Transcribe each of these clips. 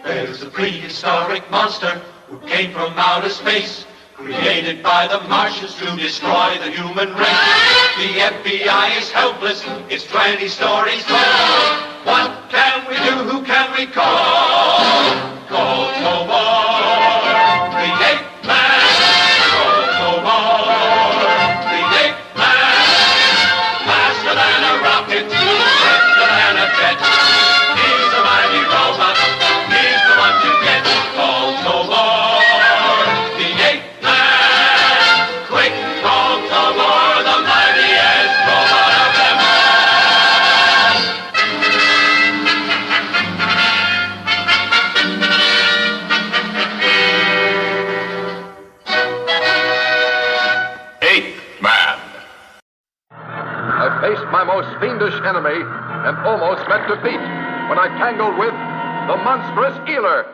There's a prehistoric monster who came from outer space, created by the Martians to destroy the human race. The FBI is helpless, it's 20 stories tall. What can we do, who can we call? Call Tobor, the ape man. Call Tobor, the ape man. Faster than a rocket, swifter than a jet. He's a mighty robot, he's the one to get. Call Tobor, the ape man. Quick, call Tobor, the mightiest robot of them all. Ape Man. I faced my most fiendish enemy and almost met defeat when I tangled with the monstrous Eeler.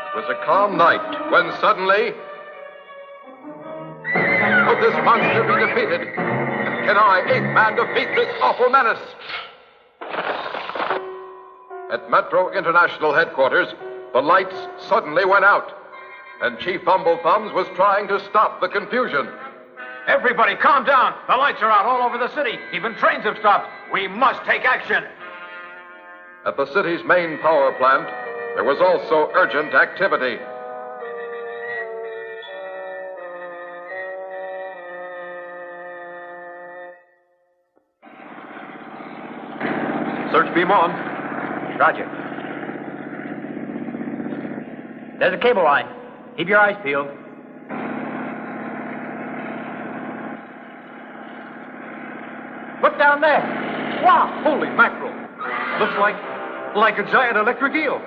It was a calm night when suddenly... Could this monster be defeated? And can I, Ape Man, defeat this awful menace? At Metro International Headquarters, the lights suddenly went out, and Chief Fumblethumbs was trying to stop the confusion. Everybody, calm down. The lights are out all over the city. Even trains have stopped. We must take action. At the city's main power plant, there was also urgent activity. Search beam on. Roger. There's a cable line. Keep your eyes peeled. Look down there. Wow, holy mackerel. Looks like a giant electric eel.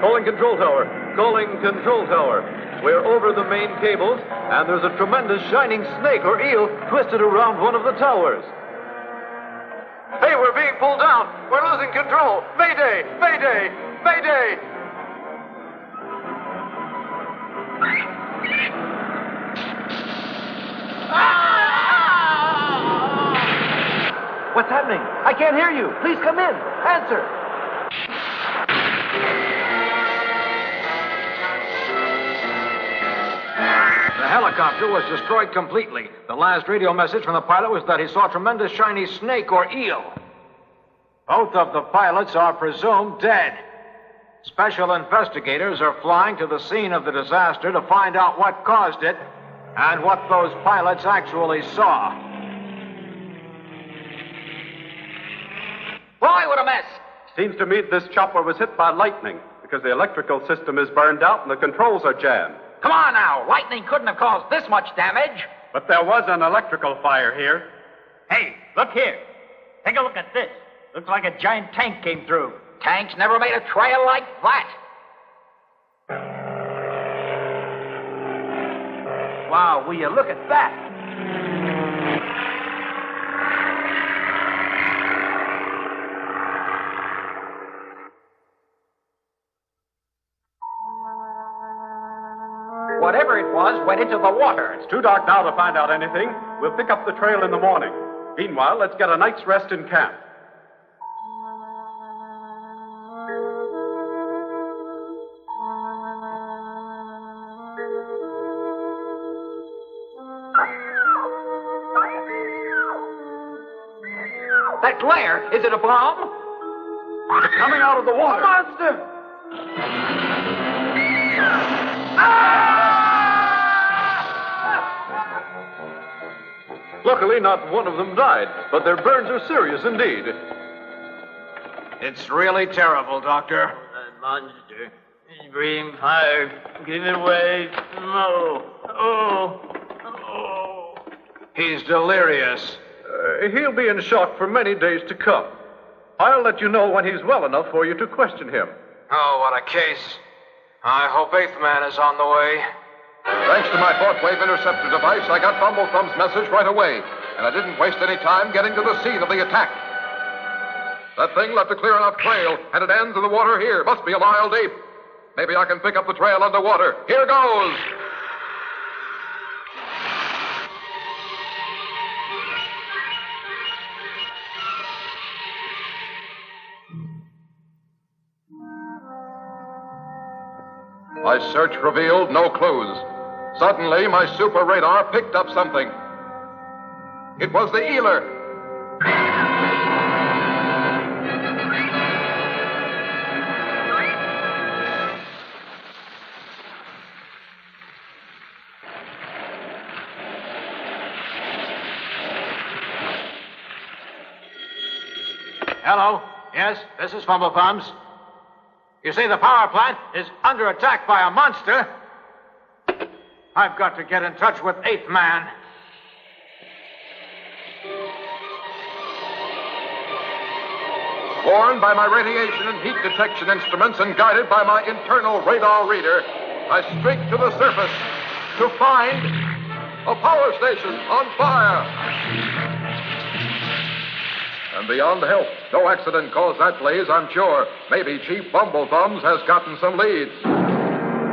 Calling control tower. Calling control tower. We're over the main cables, and there's a tremendous shining snake or eel twisted around one of the towers. Hey, we're being pulled down. We're losing control. Mayday! Mayday! Mayday! What's happening? I can't hear you. Please come in. Answer. The helicopter was destroyed completely. The last radio message from the pilot was that he saw a tremendous shiny snake or eel. Both of the pilots are presumed dead. Special investigators are flying to the scene of the disaster to find out what caused it and what those pilots actually saw. Boy, what a mess! Seems to me this chopper was hit by lightning because the electrical system is burned out and the controls are jammed. Come on now, lightning couldn't have caused this much damage. But there was an electrical fire here. Hey, look here. Take a look at this. Looks like a giant tank came through. Tanks never made a trail like that. Wow, will you look at that? Whatever it was went into the water. It's too dark now to find out anything. We'll pick up the trail in the morning. Meanwhile, let's get a night's rest in camp. That glare, is it a bomb? It's coming out of the water. A monster! Luckily, not one of them died, but their burns are serious indeed. It's really terrible, Doctor. A monster. Scream hard. Give it away. No. Oh. He's delirious. He'll be in shock for many days to come. I'll let you know when he's well enough for you to question him. Oh, what a case. I hope Eighth Man is on the way. Thanks to my fourth-wave interceptor device, I got Fumblethumbs' message right away, and I didn't waste any time getting to the scene of the attack. That thing left a clear enough trail, and it ends in the water here. Must be a mile deep. Maybe I can pick up the trail underwater. Here goes! My search revealed no clues. Suddenly, my super radar picked up something. It was the Eeler. Hello? Yes, this is Fumblethumbs. You see, the power plant is under attack by a monster. I've got to get in touch with Eighth Man. Warned by my radiation and heat detection instruments and guided by my internal radar reader, I streaked to the surface to find a power station on fire. And beyond help, no accident caused that blaze, I'm sure. Maybe Chief Fumblethumbs has gotten some leads.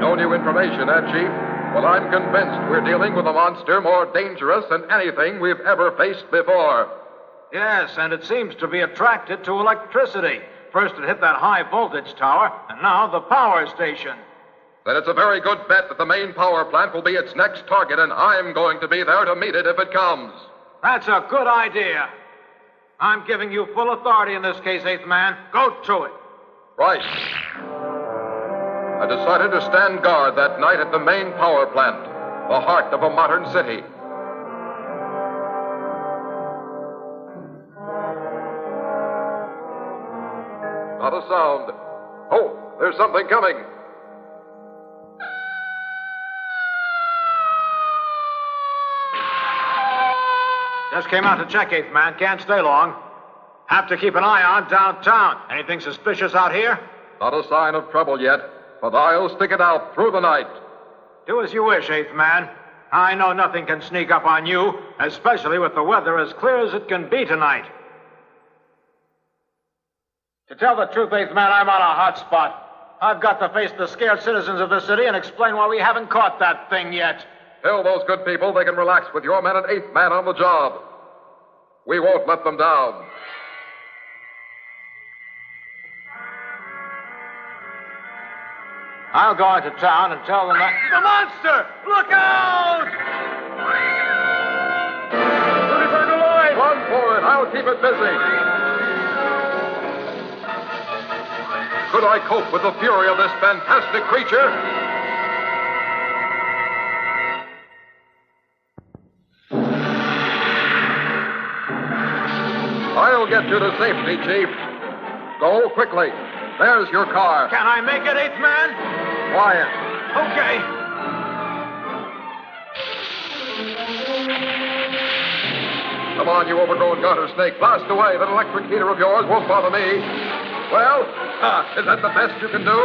No new information, Chief? Well, I'm convinced we're dealing with a monster more dangerous than anything we've ever faced before. Yes, and it seems to be attracted to electricity. First it hit that high voltage tower, and now the power station. Then it's a very good bet that the main power plant will be its next target, and I'm going to be there to meet it if it comes. That's a good idea. I'm giving you full authority in this case, Eighth Man. Go to it. Right. I decided to stand guard that night at the main power plant, the heart of a modern city. Not a sound. Oh, there's something coming. Just came out to check, Eighth Man. Can't stay long. Have to keep an eye on downtown. Anything suspicious out here? Not a sign of trouble yet, but I'll stick it out through the night. Do as you wish, Eighth Man. I know nothing can sneak up on you, especially with the weather as clear as it can be tonight. To tell the truth, Eighth Man, I'm on a hot spot. I've got to face the scared citizens of this city and explain why we haven't caught that thing yet. Tell those good people they can relax with your man and Eighth Man on the job. We won't let them down. I'll go into town and tell them that... The monster! Look out! Pretty bird alive! Run for it. I'll keep it busy. Could I cope with the fury of this fantastic creature? I'll get you to safety, Chief. Go quickly. There's your car. Can I make it, Eighth Man? Quiet. Okay. Come on, you overgrown garter snake. Blast away. That electric heater of yours won't bother me. Well, is that the best you can do?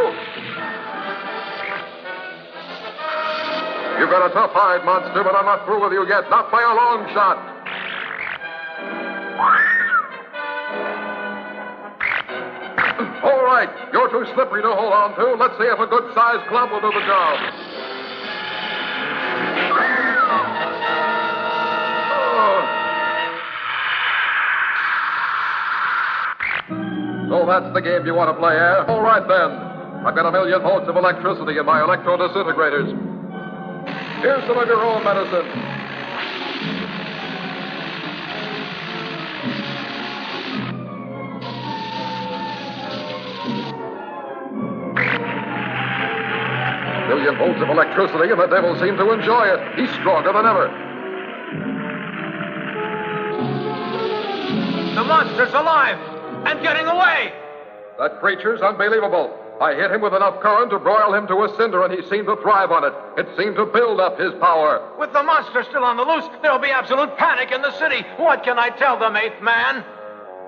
You've got a tough hide, monster, but I'm not through with you yet. Not by a long shot. All right, you're too slippery to hold on to. Let's see if a good-sized club will do the job. So that's the game you want to play, eh? All right, then. I've got 1,000,000 volts of electricity in my electro-disintegrators. Here's some of your own medicine. Million volts of electricity, and the devil seemed to enjoy it. He's stronger than ever. The monster's alive and getting away. That creature's unbelievable. I hit him with enough current to broil him to a cinder, and he seemed to thrive on it. It seemed to build up his power. With the monster still on the loose, there'll be absolute panic in the city. What can I tell them, Eighth Man?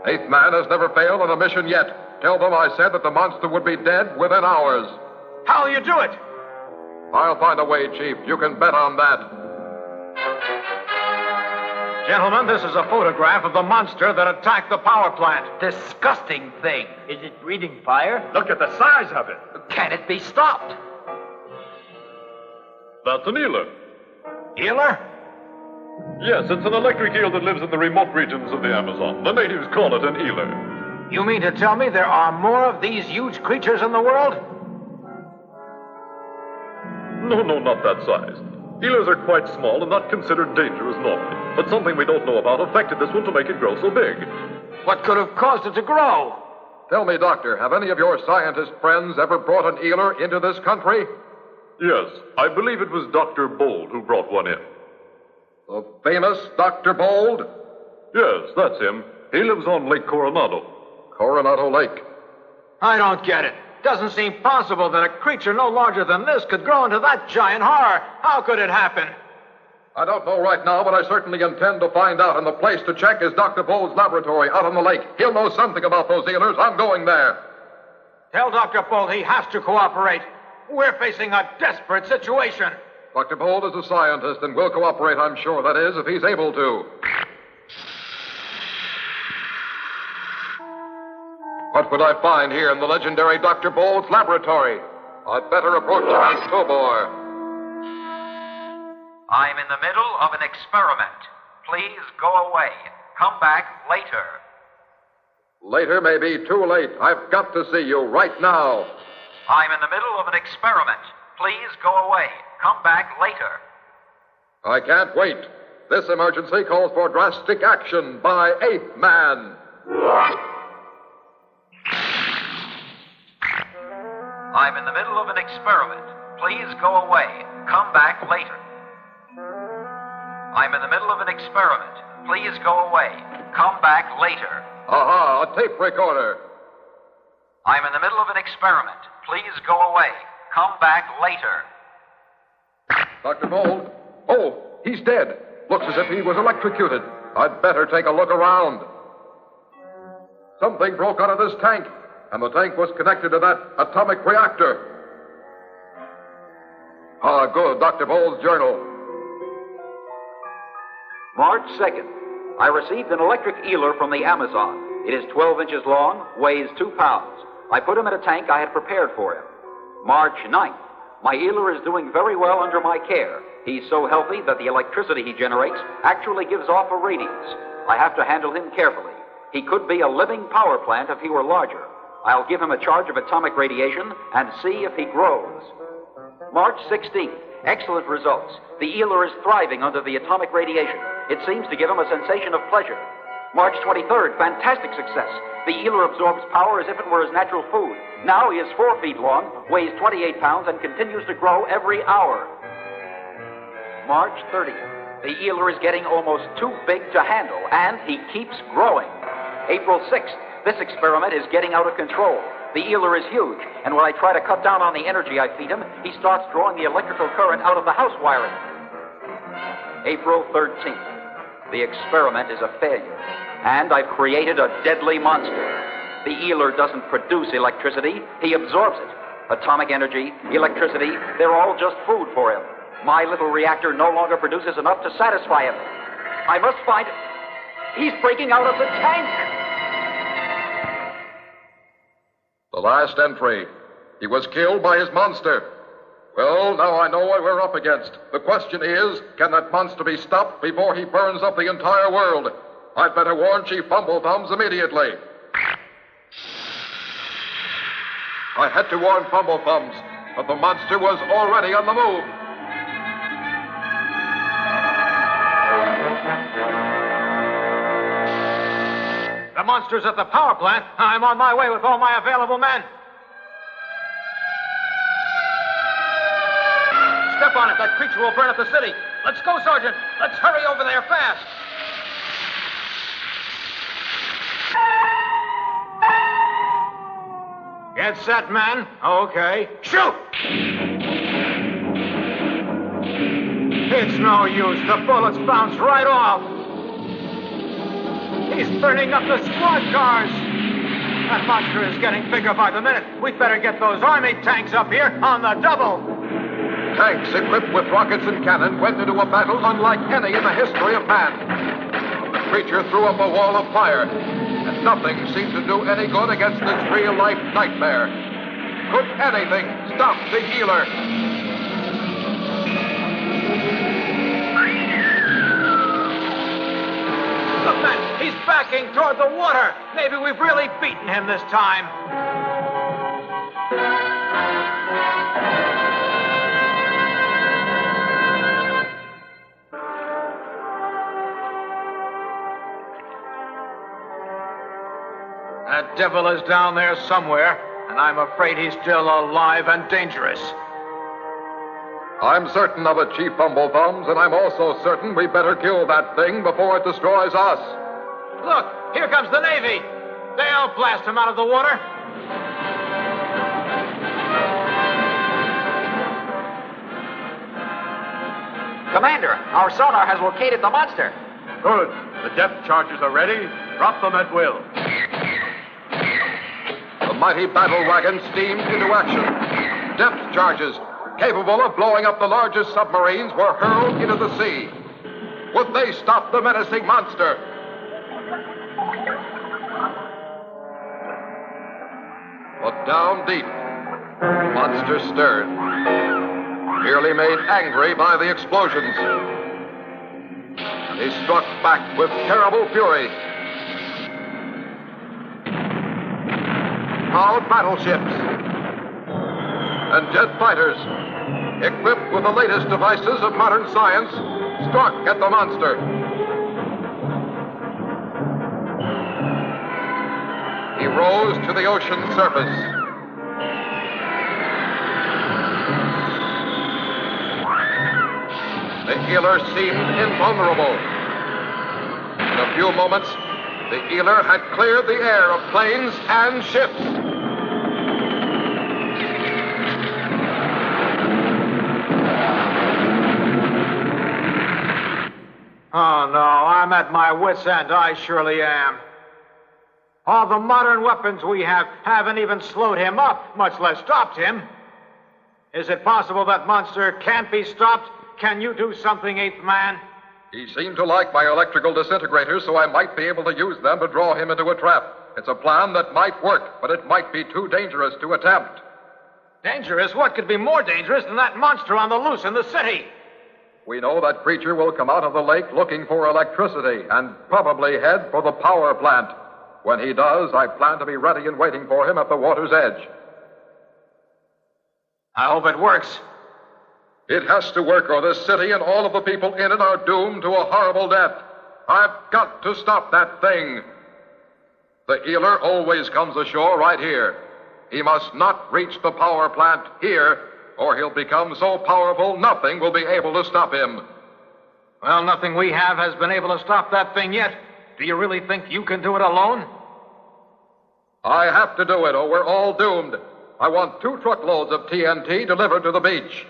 Eighth Man has never failed on a mission yet. Tell them I said that the monster would be dead within hours. How'll you do it? I'll find a way, Chief. You can bet on that. Gentlemen, this is a photograph of the monster that attacked the power plant. Disgusting thing. Is it breathing fire? Look at the size of it. Can it be stopped? That's an eeler. Eeler? Yes, it's an electric eel that lives in the remote regions of the Amazon. The natives call it an eeler. You mean to tell me there are more of these huge creatures in the world? No, not that size. Eelers are quite small and not considered dangerous normally. But something we don't know about affected this one to make it grow so big. What could have caused it to grow? Tell me, Doctor, have any of your scientist friends ever brought an eeler into this country? Yes, I believe it was Dr. Bold who brought one in. The famous Dr. Bold? Yes, that's him. He lives on Lake Coronado. Coronado Lake. I don't get it. Doesn't seem possible that a creature no larger than this could grow into that giant horror. How could it happen? I don't know right now, but I certainly intend to find out, and the place to check is Dr. Bold's laboratory out on the lake. He'll know something about those eelers. I'm going there. Tell Dr. Bold he has to cooperate. We're facing a desperate situation. Dr. Bold is a scientist and will cooperate, I'm sure, that is, if he's able to. What would I find here in the legendary Dr. Bold's laboratory? I'd better approach him as Tobor. I'm in the middle of an experiment. Please go away. Come back later. Later may be too late. I've got to see you right now. I'm in the middle of an experiment. Please go away. Come back later. I can't wait. This emergency calls for drastic action by Eighth Man. I'm in the middle of an experiment. Please go away. Come back later. I'm in the middle of an experiment. Please go away. Come back later. Aha, a tape recorder. I'm in the middle of an experiment. Please go away. Come back later. Dr. Bold. Oh, he's dead. Looks as if he was electrocuted. I'd better take a look around. Something broke out of this tank, and the tank was connected to that atomic reactor. Ah, good. Dr. Bold's journal. March 2nd. I received an electric eeler from the Amazon. It is 12 inches long, weighs 2 pounds. I put him in a tank I had prepared for him. March 9th. My eeler is doing very well under my care. He's so healthy that the electricity he generates actually gives off a radiance. I have to handle him carefully. He could be a living power plant if he were larger. I'll give him a charge of atomic radiation and see if he grows. March 16th. Excellent results. The eeler is thriving under the atomic radiation. It seems to give him a sensation of pleasure. March 23rd. Fantastic success. The eeler absorbs power as if it were his natural food. Now he is 4 feet long, weighs 28 pounds, and continues to grow every hour. March 30th. The eeler is getting almost too big to handle, and he keeps growing. April 6th. This experiment is getting out of control. The eeler is huge, and when I try to cut down on the energy I feed him, he starts drawing the electrical current out of the house wiring. April 13th. The experiment is a failure, and I've created a deadly monster. The eeler doesn't produce electricity, he absorbs it. Atomic energy, electricity, they're all just food for him. My little reactor no longer produces enough to satisfy him. I must find it. He's breaking out of the tank! The last entry. He was killed by his monster. Well, now I know what we're up against. The question is, can that monster be stopped before he burns up the entire world? I'd better warn Chief Fumblethumbs immediately. I had to warn Fumblethumbs, but the monster was already on the move. The monster's at the power plant. I'm on my way with all my available men. Step on it. That creature will burn up the city. Let's go, Sergeant. Let's hurry over there fast. Get set, men. Okay. Shoot! It's no use. The bullets bounce right off. He's burning up the squad cars. That monster is getting bigger by the minute. We'd better get those army tanks up here on the double. Tanks equipped with rockets and cannon went into a battle unlike any in the history of man. The creature threw up a wall of fire, and nothing seemed to do any good against this real-life nightmare. Could anything stop the Eeler? Look, man, he's backing toward the water. Maybe we've really beaten him this time. That devil is down there somewhere, and I'm afraid he's still alive and dangerous. I'm certain of it, Chief Fumblethumbs, and I'm also certain we better kill that thing before it destroys us. Look, here comes the Navy. They'll blast him out of the water. Commander, our sonar has located the monster. Good. The depth charges are ready. Drop them at will. The mighty battle wagon steamed into action. Depth charges, capable of blowing up the largest submarines, were hurled into the sea. Would they stop the menacing monster? But down deep, the monster stirred, merely made angry by the explosions. He struck back with terrible fury. Proud battleships and jet fighters, equipped with the latest devices of modern science, struck at the monster. He rose to the ocean surface. The Eeler seemed invulnerable. In a few moments, the Eeler had cleared the air of planes and ships. Oh, no, I'm at my wit's end. I surely am. All the modern weapons we have haven't even slowed him up, much less stopped him. Is it possible that monster can't be stopped? Can you do something, Eighth Man? He seemed to like my electrical disintegrators, so I might be able to use them to draw him into a trap. It's a plan that might work, but it might be too dangerous to attempt. Dangerous? What could be more dangerous than that monster on the loose in the city? We know that creature will come out of the lake looking for electricity and probably head for the power plant. When he does, I plan to be ready and waiting for him at the water's edge. I hope it works. It has to work, or this city and all of the people in it are doomed to a horrible death. I've got to stop that thing. The Eeler always comes ashore right here. He must not reach the power plant here, or he'll become so powerful nothing will be able to stop him. Well, nothing we have has been able to stop that thing yet. Do you really think you can do it alone? I have to do it, or we're all doomed. I want 2 truckloads of TNT delivered to the beach.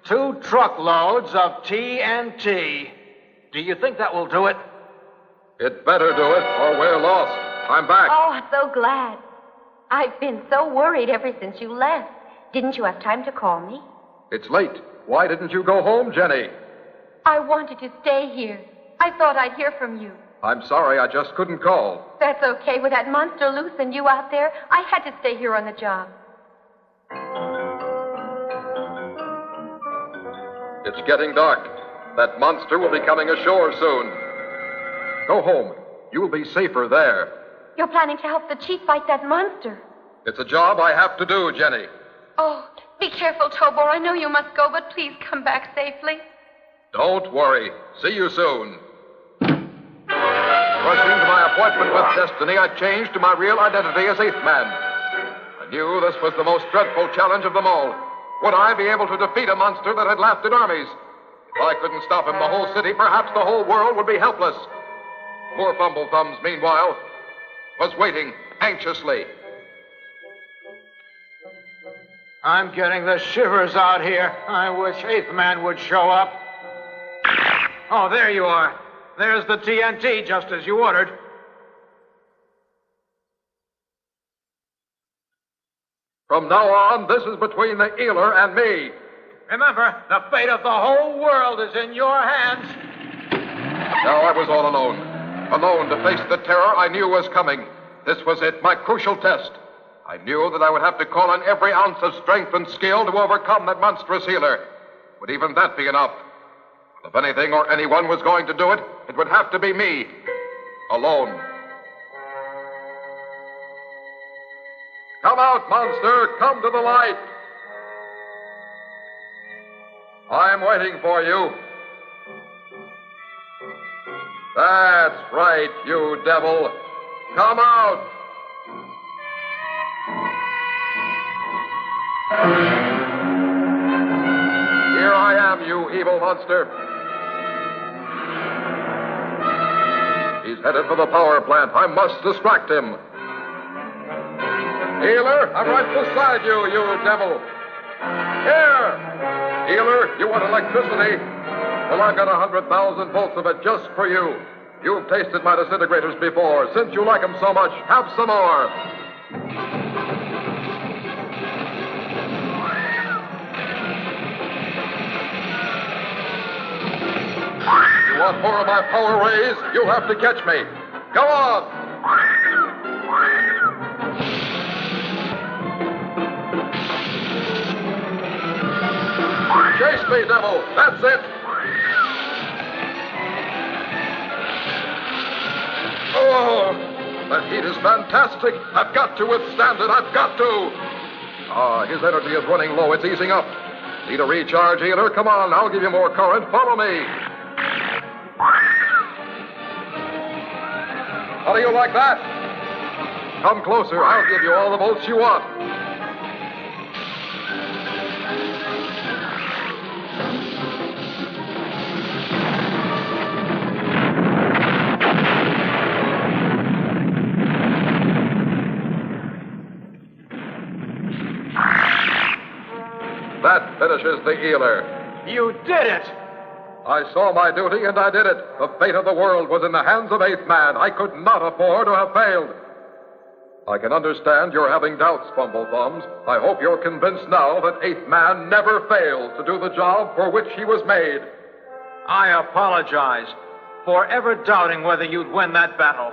2 truckloads of TNT. Do you think that will do it? It better do it, or we're lost. I'm back. Oh, I'm so glad. I've been so worried ever since you left. Didn't you have time to call me? It's late. Why didn't you go home, Jenny? I wanted to stay here. I thought I'd hear from you. I'm sorry, I just couldn't call. That's okay. With that monster loose and you out there, I had to stay here on the job. It's getting dark. That monster will be coming ashore soon. Go home. You'll be safer there. You're planning to help the chief fight that monster. It's a job I have to do, Jenny. Oh, be careful, Tobor. I know you must go, but please come back safely. Don't worry. See you soon. Rushing to my appointment with Destiny, I changed to my real identity as Eighth Man. I knew this was the most dreadful challenge of them all. Would I be able to defeat a monster that had lasted armies? If I couldn't stop him, the whole city, perhaps the whole world, would be helpless. Poor Fumblethumbs, meanwhile, was waiting anxiously. I'm getting the shivers out here. I wish Eighth Man would show up. Oh, there you are. There's the TNT, just as you ordered. From now on, this is between the Eeler and me. Remember, the fate of the whole world is in your hands. Now I was all alone. Alone to face the terror I knew was coming. This was it, my crucial test. I knew that I would have to call on every ounce of strength and skill to overcome that monstrous Eeler. Would even that be enough? If anything or anyone was going to do it, it would have to be me. Alone. Come out, monster! Come to the light! I'm waiting for you. That's right, you devil. Come out! Here I am, you evil monster. He's headed for the power plant. I must distract him. Eeler, I'm right beside you, you devil. Here! Eeler, you want electricity? Well, I've got 100,000 volts of it just for you. You've tasted my disintegrators before. Since you like them so much, have some more. You want more of my power rays? You'll have to catch me. Go on! Chase me, devil! That's it! Oh, that heat is fantastic. I've got to withstand it. I've got to. His energy is running low. It's easing up. Need a recharge, Eeler? Come on, I'll give you more current. Follow me. How do you like that? Come closer. I'll give you all the volts you want. That finishes the Eeler. You did it! I saw my duty, and I did it. The fate of the world was in the hands of Eighth Man. I could not afford to have failed. I can understand you're having doubts, Fumblethumbs. I hope you're convinced now that Eighth Man never failed to do the job for which he was made. I apologize for ever doubting whether you'd win that battle.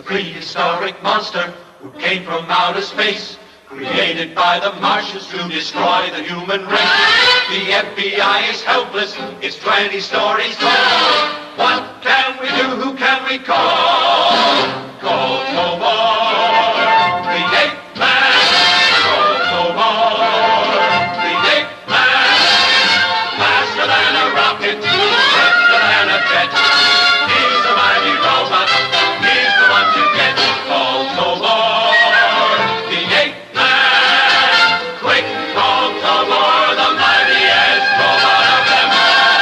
Prehistoric monster who came from outer space, created by the Martians to destroy the human race. The FBI is helpless, it's 20 stories tall. What can we do? Who can we call? Call Tobor, the ape man. Call Tobor, the ape man. Faster than a rocket, swifter than a jet. He's a mighty robot. He's the one to get. Call Tobor, the ape man. Quick, call Tobor, the mightiest robot of them all.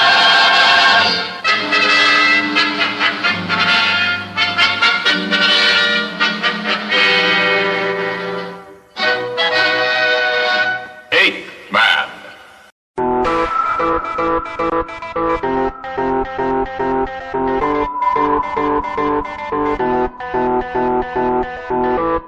Eighth Man.